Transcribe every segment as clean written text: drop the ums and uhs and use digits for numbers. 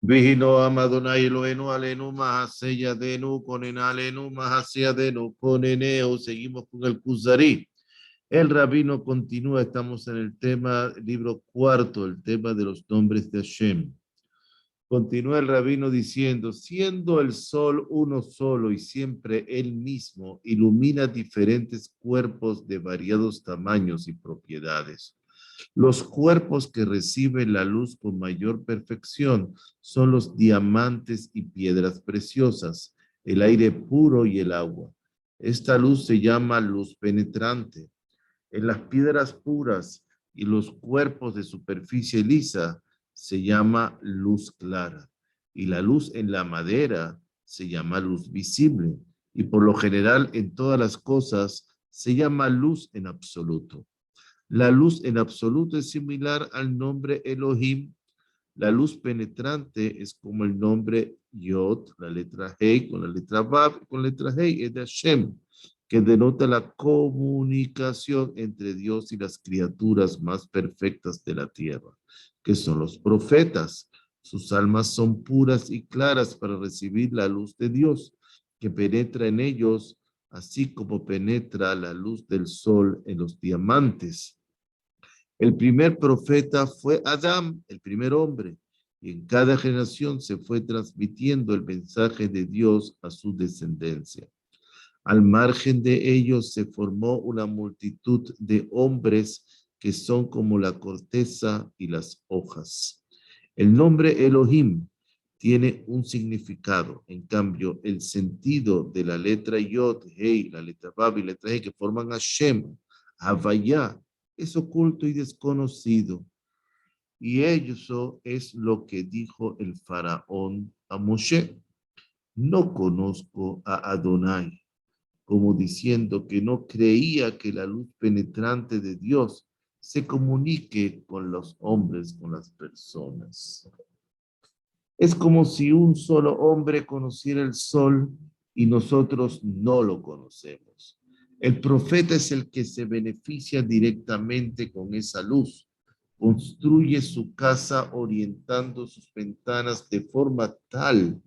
Vihino Amadonai Elohenu Alenu Mahaseyadenu Konenalenu Mahaseyadenu Koneneo. Seguimos con el Kuzari. El rabino continúa, estamos en el tema, libro cuarto, el tema de los nombres de Hashem. Continúa el rabino diciendo, siendo el sol uno solo y siempre él mismo, ilumina diferentes cuerpos de variados tamaños y propiedades. Los cuerpos que reciben la luz con mayor perfección son los diamantes y piedras preciosas, el aire puro y el agua. Esta luz se llama luz penetrante. En las piedras puras y los cuerpos de superficie lisa se llama luz clara. Y la luz en la madera se llama luz visible. Y por lo general en todas las cosas se llama luz en absoluto. La luz en absoluto es similar al nombre Elohim. La luz penetrante es como el nombre Yod, la letra Hei con la letra Vav, con la letra Hei es de Hashem, que denota la comunicación entre Dios y las criaturas más perfectas de la tierra, que son los profetas. Sus almas son puras y claras para recibir la luz de Dios, que penetra en ellos, así como penetra la luz del sol en los diamantes. El primer profeta fue Adán, el primer hombre, y en cada generación se fue transmitiendo el mensaje de Dios a su descendencia. Al margen de ellos se formó una multitud de hombres que son como la corteza y las hojas. El nombre Elohim tiene un significado. En cambio, el sentido de la letra Yod, Hei, la letra Vav y la letra Hei que forman Hashem, Havaya, es oculto y desconocido. Y eso es lo que dijo el faraón a Moshe. No conozco a Adonai, como diciendo que no creía que la luz penetrante de Dios se comunique con los hombres, con las personas. Es como si un solo hombre conociera el sol y nosotros no lo conocemos. El profeta es el que se beneficia directamente con esa luz. Construye su casa orientando sus ventanas de forma tal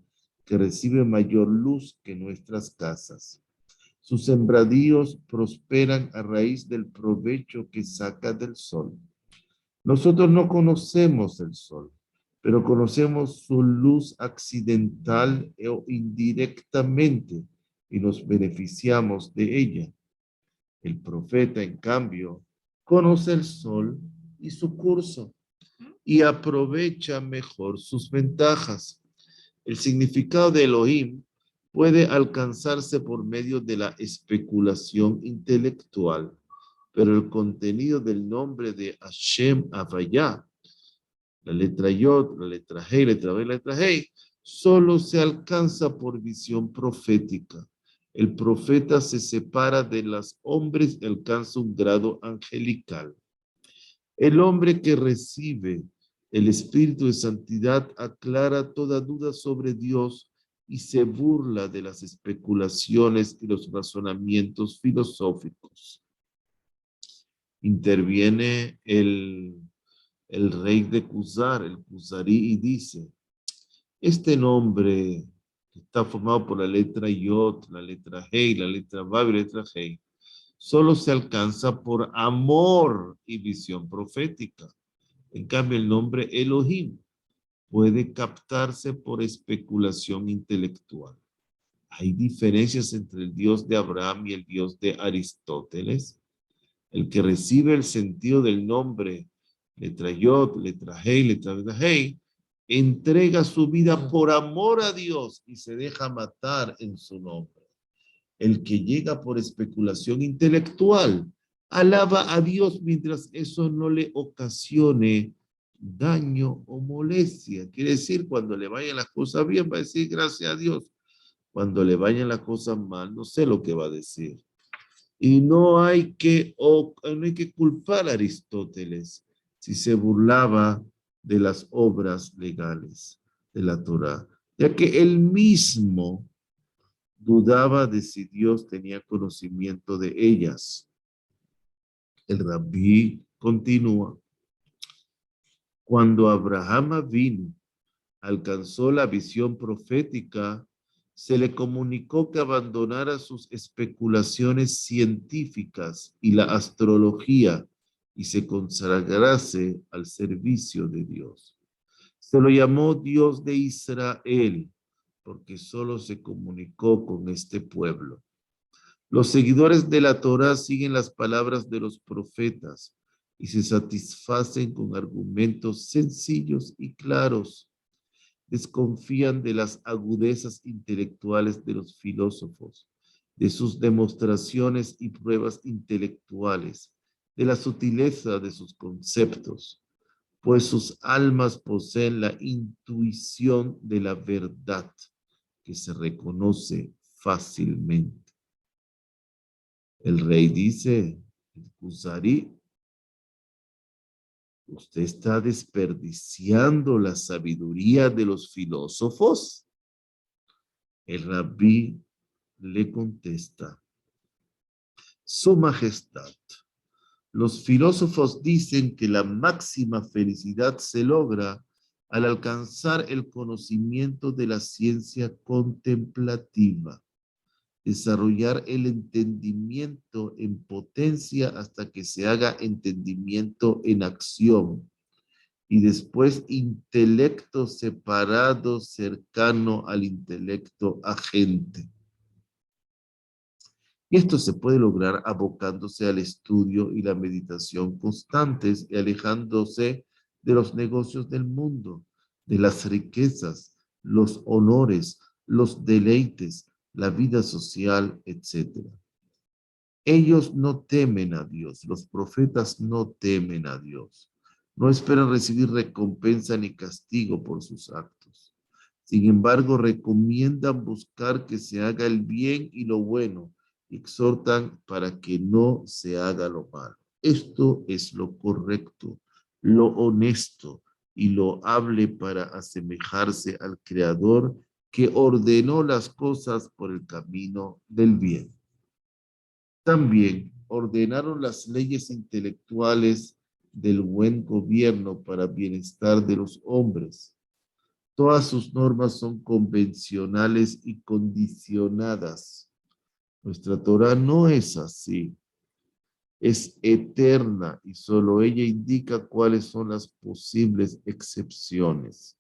que recibe mayor luz que nuestras casas. Sus sembradíos prosperan a raíz del provecho que saca del sol. Nosotros no conocemos el sol, pero conocemos su luz accidental o indirectamente y nos beneficiamos de ella. El profeta, en cambio, conoce el sol y su curso y aprovecha mejor sus ventajas. El significado de Elohim puede alcanzarse por medio de la especulación intelectual, pero el contenido del nombre de Hashem Havaya, la letra Yod, la letra Hei, la letra Vav, la letra Hei, solo se alcanza por visión profética. El profeta se separa de los hombres y alcanza un grado angelical. El hombre que recibe el Espíritu de Santidad aclara toda duda sobre Dios y se burla de las especulaciones y los razonamientos filosóficos. Interviene el rey de Kuzar, el Kuzari, y dice, este nombre que está formado por la letra Yod, la letra Hei, la letra Vav y la letra Hei, solo se alcanza por amor y visión profética. En cambio, el nombre Elohim puede captarse por especulación intelectual. Hay diferencias entre el Dios de Abraham y el Dios de Aristóteles. El que recibe el sentido del nombre, letra Yod, letra Hei, letra Hei, entrega su vida por amor a Dios y se deja matar en su nombre. El que llega por especulación intelectual alaba a Dios mientras eso no le ocasione daño o molestia. Quiere decir, cuando le vayan las cosas bien, va a decir gracias a Dios. Cuando le vayan las cosas mal, no sé lo que va a decir. Y no hay que culpar a Aristóteles si se burlaba de las obras legales de la Torá, ya que él mismo dudaba de si Dios tenía conocimiento de ellas. El rabí continúa. Cuando Abraham vino alcanzó la visión profética, se le comunicó que abandonara sus especulaciones científicas y la astrología y se consagrase al servicio de Dios. Se lo llamó Dios de Israel, porque solo se comunicó con este pueblo. Los seguidores de la Torá siguen las palabras de los profetas y se satisfacen con argumentos sencillos y claros. Desconfían de las agudezas intelectuales de los filósofos, de sus demostraciones y pruebas intelectuales, de la sutileza de sus conceptos, pues sus almas poseen la intuición de la verdad que se reconoce fácilmente. El rey dice, el Kuzari, ¿usted está desperdiciando la sabiduría de los filósofos? El rabí le contesta, Su Majestad, los filósofos dicen que la máxima felicidad se logra al alcanzar el conocimiento de la ciencia contemplativa, desarrollar el entendimiento en potencia hasta que se haga entendimiento en acción y después intelecto separado cercano al intelecto agente. Y esto se puede lograr abocándose al estudio y la meditación constantes y alejándose de los negocios del mundo, de las riquezas, los honores, los deleites, la vida social, etc. Ellos no temen a Dios, los profetas no temen a Dios. No esperan recibir recompensa ni castigo por sus actos. Sin embargo, recomiendan buscar que se haga el bien y lo bueno, exhortan para que no se haga lo malo. Esto es lo correcto, lo honesto y lo hable para asemejarse al Creador que ordenó las cosas por el camino del bien. También ordenaron las leyes intelectuales del buen gobierno para bienestar de los hombres. Todas sus normas son convencionales y condicionadas. Nuestra Torah no es así. Es eterna y solo ella indica cuáles son las posibles excepciones.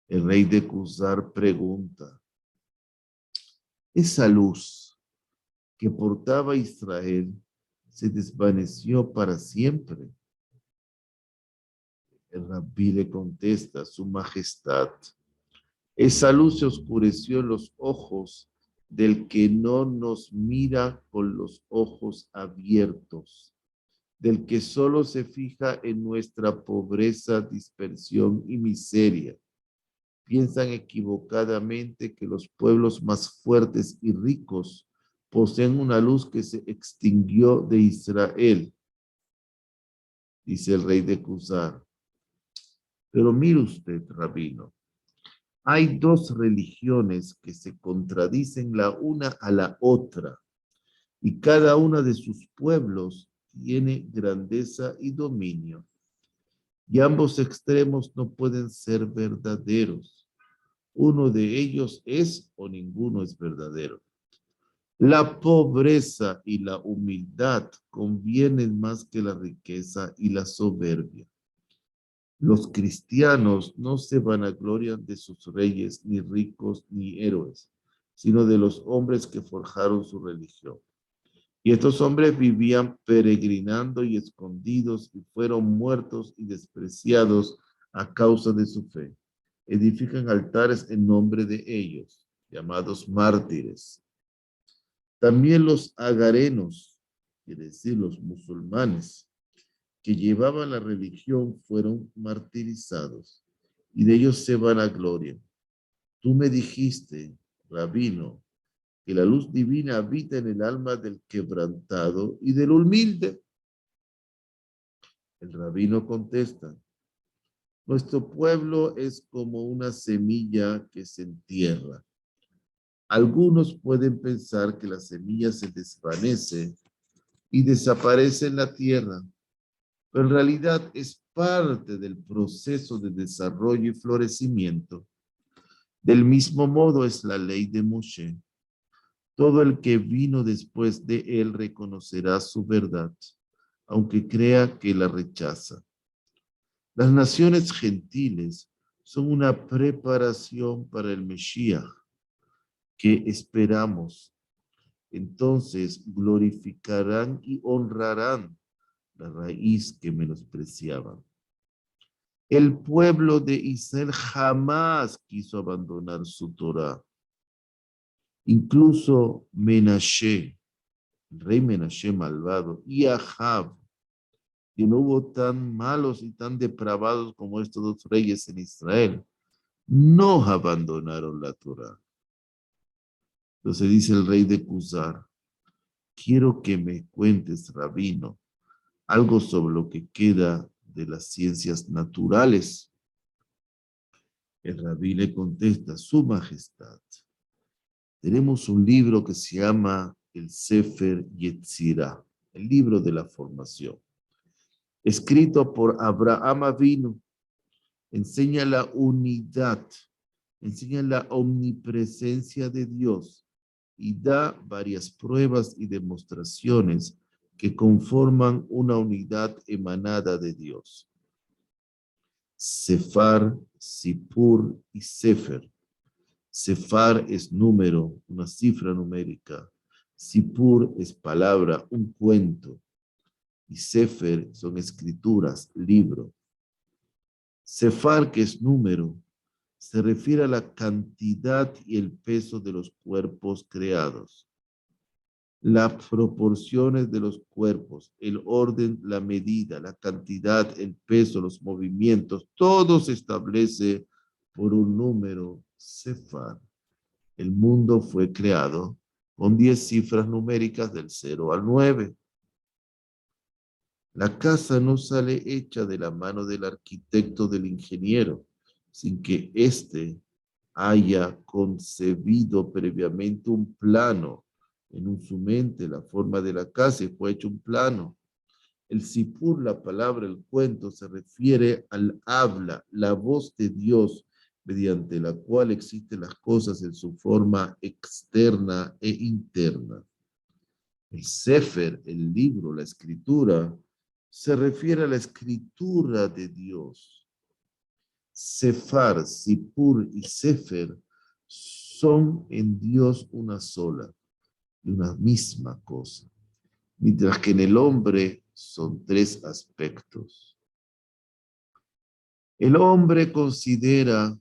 El rey de Cusar pregunta, esa luz que portaba Israel se desvaneció para siempre. El rabí le contesta, Su Majestad, esa luz se oscureció en los ojos del que no nos mira con los ojos abiertos, del que solo se fija en nuestra pobreza, dispersión y miseria. Piensan equivocadamente que los pueblos más fuertes y ricos poseen una luz que se extinguió de Israel, dice el rey de Cusar. Pero mire usted, rabino, hay dos religiones que se contradicen la una a la otra y cada una de sus pueblos tiene grandeza y dominio. Y ambos extremos no pueden ser verdaderos. Uno de ellos es o ninguno es verdadero. La pobreza y la humildad convienen más que la riqueza y la soberbia. Los cristianos no se vanaglorian de sus reyes, ni ricos, ni héroes, sino de los hombres que forjaron su religión. Y estos hombres vivían peregrinando y escondidos y fueron muertos y despreciados a causa de su fe. Edifican altares en nombre de ellos, llamados mártires. También los agarenos, quiere decir los musulmanes, que llevaban la religión fueron martirizados y de ellos se vanaglorian. Tú me dijiste, rabino, que la luz divina habita en el alma del quebrantado y del humilde. El rabino contesta, nuestro pueblo es como una semilla que se entierra. Algunos pueden pensar que la semilla se desvanece y desaparece en la tierra, pero en realidad es parte del proceso de desarrollo y florecimiento. Del mismo modo es la ley de Moshe. Todo el que vino después de él reconocerá su verdad, aunque crea que la rechaza. Las naciones gentiles son una preparación para el Mesías que esperamos. Entonces glorificarán y honrarán la raíz que menospreciaban. El pueblo de Israel jamás quiso abandonar su Torah. Incluso Menashe, el rey Menashe malvado, y Ahab, que no hubo tan malos y tan depravados como estos dos reyes en Israel, no abandonaron la Torah. Entonces dice el rey de Cusar, quiero que me cuentes, rabino, algo sobre lo que queda de las ciencias naturales. El rabí le contesta, su majestad, tenemos un libro que se llama el Sefer Yetzirah, el libro de la formación, escrito por Abraham Avinu. Enseña la unidad, enseña la omnipresencia de Dios y da varias pruebas y demostraciones que conforman una unidad emanada de Dios. Sefar, Sipur y Sefer. Sefar es número, una cifra numérica. Sipur es palabra, un cuento. Y Sefer son escrituras, libro. Sefar, que es número, se refiere a la cantidad y el peso de los cuerpos creados. Las proporciones de los cuerpos, el orden, la medida, la cantidad, el peso, los movimientos, todo se establece por un número Sefar. El mundo fue creado con 10 cifras numéricas del 0 al 9. La casa no sale hecha de la mano del arquitecto, del ingeniero, sin que éste haya concebido previamente un plano. En su mente, la forma de la casa, y fue hecho un plano. El sipur, la palabra, el cuento, se refiere al habla, la voz de Dios, mediante la cual existen las cosas en su forma externa e interna. El Sefer, el libro, la escritura, se refiere a la escritura de Dios. Sefar, Sipur y Sefer son en Dios una sola y una misma cosa, mientras que en el hombre son tres aspectos. El hombre considera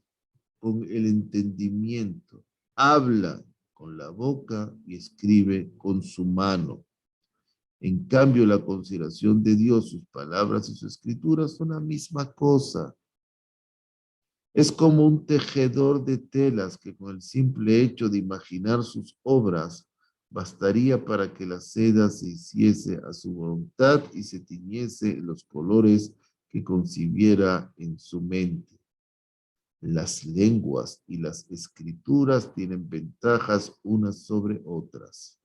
con el entendimiento, habla con la boca y escribe con su mano. En cambio, la consideración de Dios, sus palabras y sus escrituras son la misma cosa. Es como un tejedor de telas que con el simple hecho de imaginar sus obras bastaría para que la seda se hiciese a su voluntad y se tiñese en los colores que concibiera en su mente. Las lenguas y las escrituras tienen ventajas unas sobre otras.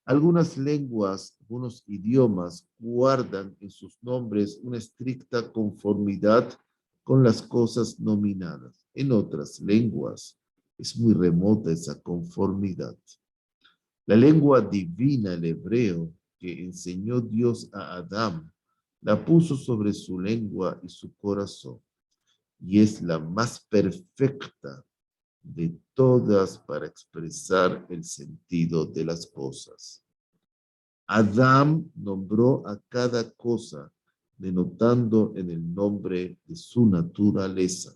Algunas lenguas, algunos idiomas guardan en sus nombres una estricta conformidad con las cosas nominadas. En otras lenguas es muy remota esa conformidad. La lengua divina, el hebreo, que enseñó Dios a Adán, la puso sobre su lengua y su corazón, y es la más perfecta de todas para expresar el sentido de las cosas. Adán nombró a cada cosa, denotando en el nombre de su naturaleza.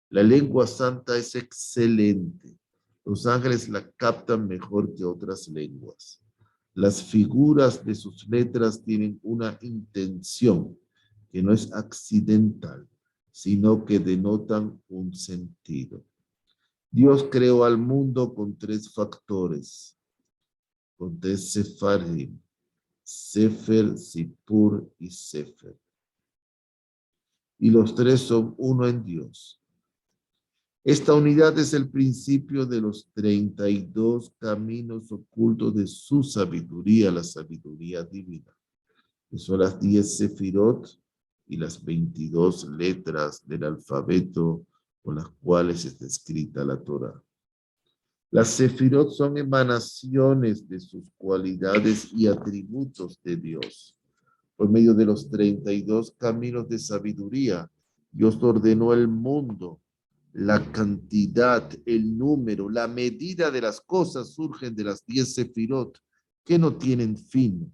La lengua santa es excelente. Los ángeles la captan mejor que otras lenguas. Las figuras de sus letras tienen una intención que no es accidental, sino que denotan un sentido. Dios creó al mundo con tres factores, con tres sefarim, Sefer, Sipur y Sefer. Y los tres son uno en Dios. Esta unidad es el principio de los 32 caminos ocultos de su sabiduría, la sabiduría divina. Que son las 10 sefirot y las 22 letras del alfabeto con las cuales está escrita la Torá. Las sefirot son emanaciones de sus cualidades y atributos de Dios. Por medio de los 32 caminos de sabiduría, Dios ordenó el mundo. La cantidad, el número, la medida de las cosas surgen de las 10 sefirot que no tienen fin.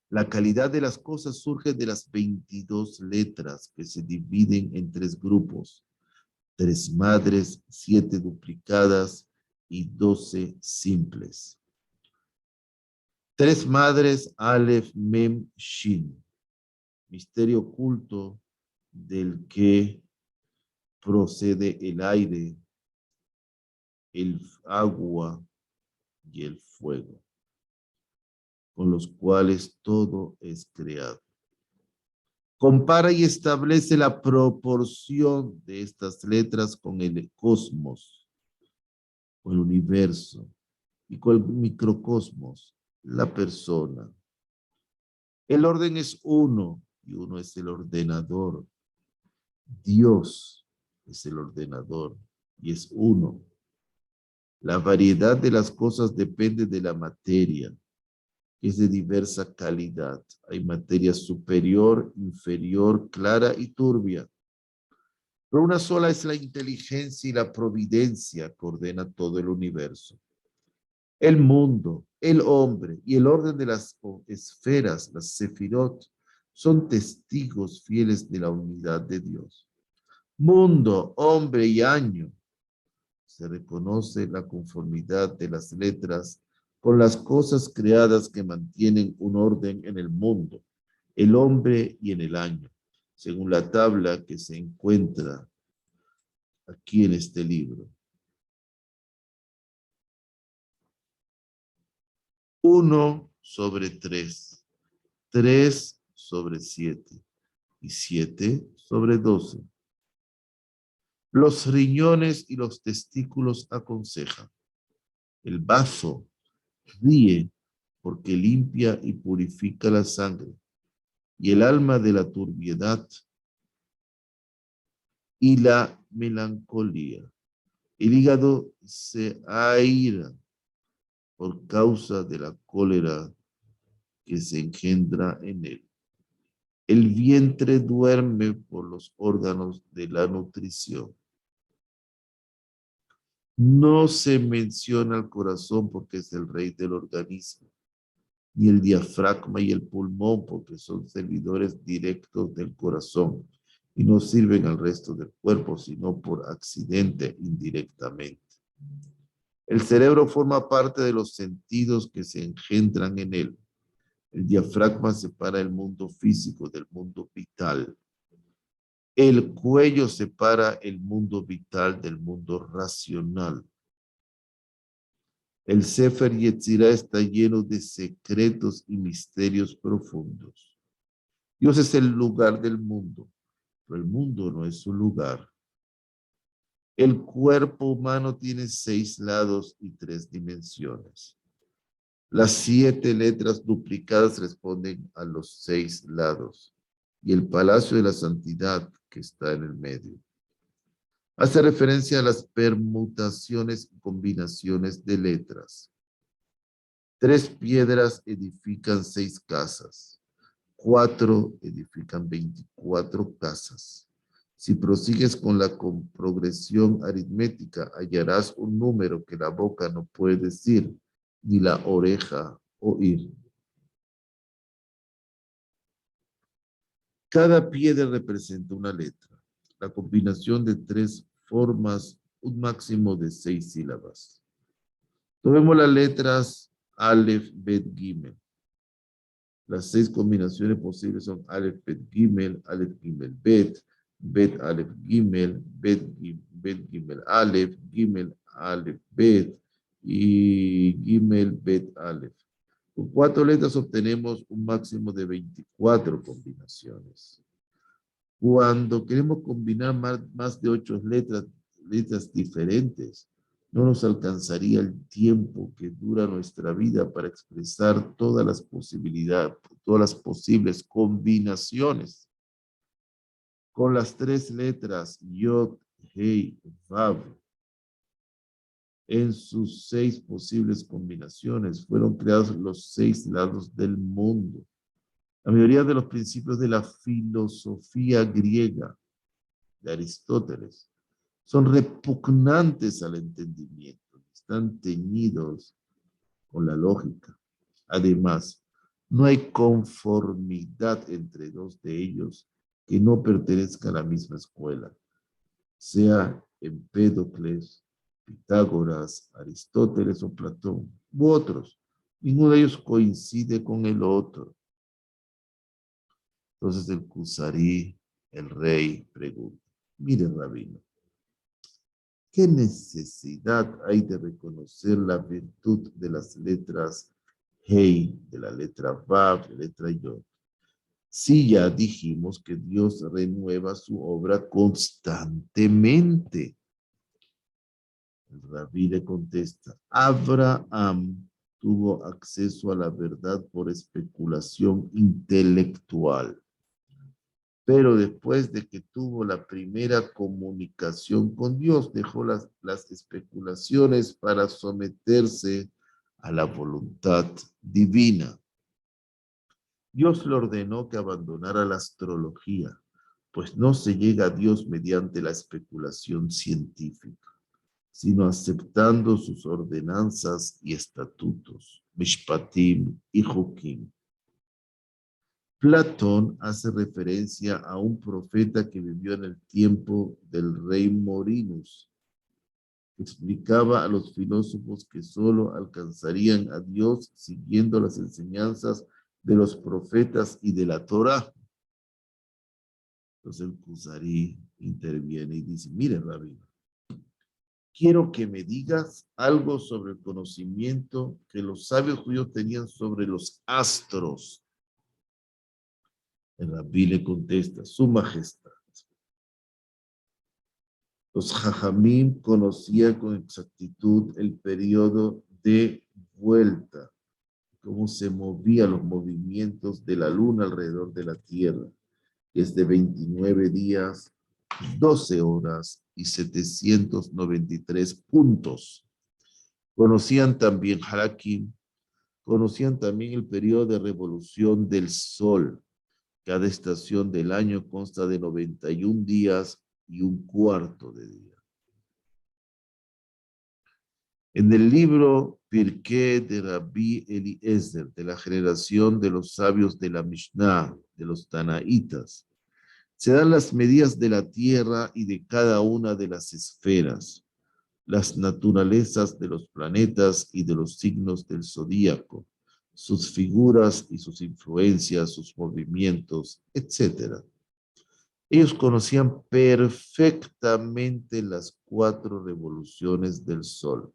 La calidad de las cosas surge de las 22 letras que se dividen en 3 grupos. 3 madres, 7 duplicadas y 12 simples. 3 madres, Aleph, Mem, Shin. Misterio oculto del que procede el aire, el agua y el fuego, con los cuales todo es creado. Compara y establece la proporción de estas letras con el cosmos, con el universo y con el microcosmos, la persona. El orden es uno y uno es el ordenador. Dios es el ordenador y es uno. La variedad de las cosas depende de la materia, que es de diversa calidad. Hay materia superior, inferior, clara y turbia. Pero una sola es la inteligencia y la providencia que ordena todo el universo. El mundo, el hombre y el orden de las esferas, las sefirot, son testigos fieles de la unidad de Dios. Mundo, hombre y año. Se reconoce la conformidad de las letras con las cosas creadas que mantienen un orden en el mundo, el hombre y en el año, según la tabla que se encuentra aquí en este libro. 1/3, 3/7 y 7/12. Los riñones y los testículos aconsejan. El bazo ríe porque limpia y purifica la sangre, y el alma de la turbiedad y la melancolía. El hígado se aira por causa de la cólera que se engendra en él. El vientre duerme por los órganos de la nutrición. No se menciona el corazón porque es el rey del organismo, ni el diafragma y el pulmón porque son servidores directos del corazón y no sirven al resto del cuerpo sino por accidente indirectamente. El cerebro forma parte de los sentidos que se engendran en él. El diafragma separa el mundo físico del mundo vital. El cuello separa el mundo vital del mundo racional. El Sefer Yetzirah está lleno de secretos y misterios profundos. Dios es el lugar del mundo, pero el mundo no es su lugar. El cuerpo humano tiene 6 lados y 3 dimensiones. Las 7 letras duplicadas responden a los 6 lados y el palacio de la santidad que está en el medio. Hace referencia a las permutaciones y combinaciones de letras. 3 piedras edifican 6 casas. 4 edifican 24 casas. Si prosigues con la progresión aritmética, hallarás un número que la boca no puede decir, ni la oreja oír. Cada piedra representa una letra. La combinación de 3 formas un máximo de 6 sílabas. Tomemos las letras Aleph, Bet, Gimel. Las 6 combinaciones posibles son Aleph, Bet, Gimel, Aleph, Gimel, Bet, Bet, Aleph, Gimel, Bet, Gimel, Aleph, Gimel, Aleph, Bet y Gimel, Bet, Aleph. Con 4 letras obtenemos un máximo de 24 combinaciones. Cuando queremos combinar más de 8 letras diferentes, no nos alcanzaría el tiempo que dura nuestra vida para expresar todas las posibilidades, todas las posibles combinaciones. Con las tres letras Yod, Hei, Vav, en sus 6 posibles combinaciones, fueron creados los 6 lados del mundo. La mayoría de los principios de la filosofía griega de Aristóteles son repugnantes al entendimiento, están teñidos con la lógica. Además, no hay conformidad entre dos de ellos que no pertenezca a la misma escuela, sea Empédocles, Pitágoras, Aristóteles o Platón, u otros. Ninguno de ellos coincide con el otro. Entonces el Kusarí, el rey, pregunta, mire, rabino, ¿qué necesidad hay de reconocer la virtud de las letras Hei, de la letra Vav, de la letra Yod? Si ya dijimos que Dios renueva su obra constantemente. El rabí le contesta, Abraham tuvo acceso a la verdad por especulación intelectual. Pero después de que tuvo la primera comunicación con Dios, dejó las especulaciones para someterse a la voluntad divina. Dios le ordenó que abandonara la astrología, pues no se llega a Dios mediante la especulación científica, sino aceptando sus ordenanzas y estatutos, Mishpatim y Hukim. Platón hace referencia a un profeta que vivió en el tiempo del rey Morinus. Explicaba a los filósofos que solo alcanzarían a Dios siguiendo las enseñanzas de los profetas y de la Torá. Entonces el Kusarí interviene y dice, mire, rabino, quiero que me digas algo sobre el conocimiento que los sabios judíos tenían sobre los astros. El rabí le contesta, su majestad. Los jajamim conocían con exactitud el periodo de vuelta, cómo se movían los movimientos de la luna alrededor de la tierra, que es de 29 días, 12 horas y 793 puntos. Conocían también Harakim, conocían también el periodo de revolución del sol. Cada estación del año consta de 91 días y un cuarto de día. En el libro Pirkei de Rabbi Eliezer, de la generación de los sabios de la Mishnah, de los Tanaítas, se dan las medidas de la tierra y de cada una de las esferas, las naturalezas de los planetas y de los signos del zodíaco, sus figuras y sus influencias, sus movimientos, etc. Ellos conocían perfectamente las 4 revoluciones del sol.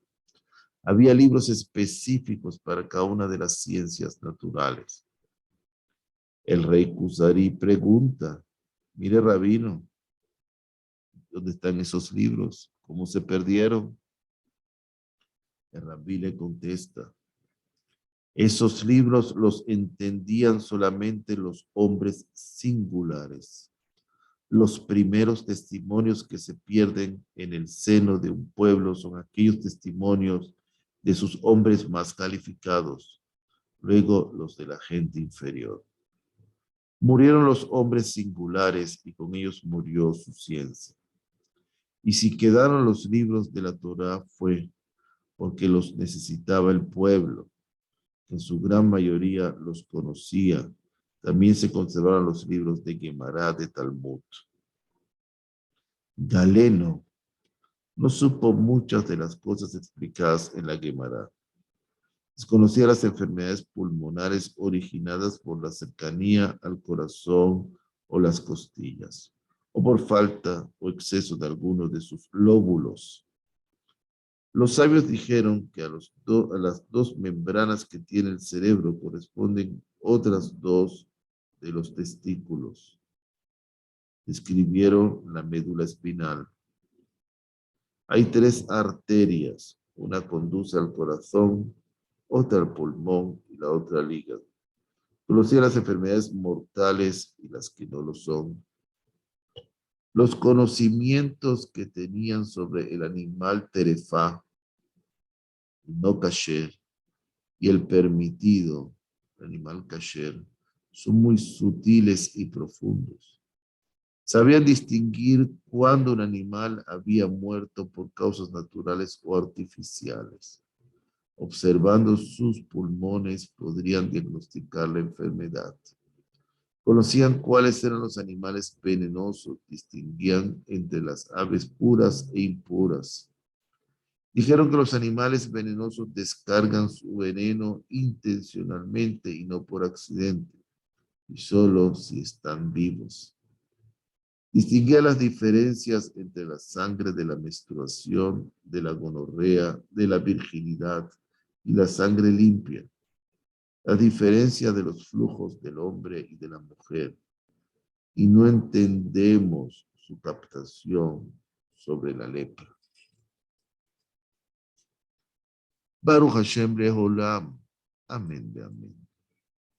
Había libros específicos para cada una de las ciencias naturales. El rey Kusarí pregunta, mire, rabino, ¿dónde están esos libros? ¿Cómo se perdieron? El rabí le contesta, esos libros los entendían solamente los hombres singulares. Los primeros testimonios que se pierden en el seno de un pueblo son aquellos testimonios de sus hombres más calificados, luego los de la gente inferior. Murieron los hombres singulares y con ellos murió su ciencia. Y si quedaron los libros de la Torá fue porque los necesitaba el pueblo, que en su gran mayoría los conocía. También se conservaron los libros de Gemara, de Talmud. Galeno no supo muchas de las cosas explicadas en la Gemara. Desconocía las enfermedades pulmonares originadas por la cercanía al corazón o las costillas, o por falta o exceso de alguno de sus lóbulos. Los sabios dijeron que a las 2 membranas que tiene el cerebro corresponden otras 2 de los testículos. Describieron la médula espinal. Hay 3 arterias, una conduce al corazón, otra al pulmón y la otra al hígado. Conocía las enfermedades mortales y las que no lo son. los conocimientos que tenían sobre el animal terefá, no kasher, y el permitido, el animal kasher, son muy sutiles y profundos. Sabían distinguir cuándo un animal había muerto por causas naturales o artificiales. Observando sus pulmones podrían diagnosticar la enfermedad. Conocían cuáles eran los animales venenosos, distinguían entre las aves puras e impuras. Dijeron que los animales venenosos descargan su veneno intencionalmente y no por accidente, y solo si están vivos. Distinguía las diferencias entre la sangre de la menstruación, de la gonorrea, de la virginidad y la sangre limpia. La diferencia de los flujos del hombre y de la mujer. Y no entendemos su captación sobre la lepra. Baruch Hashem Leholam. Amén de amén.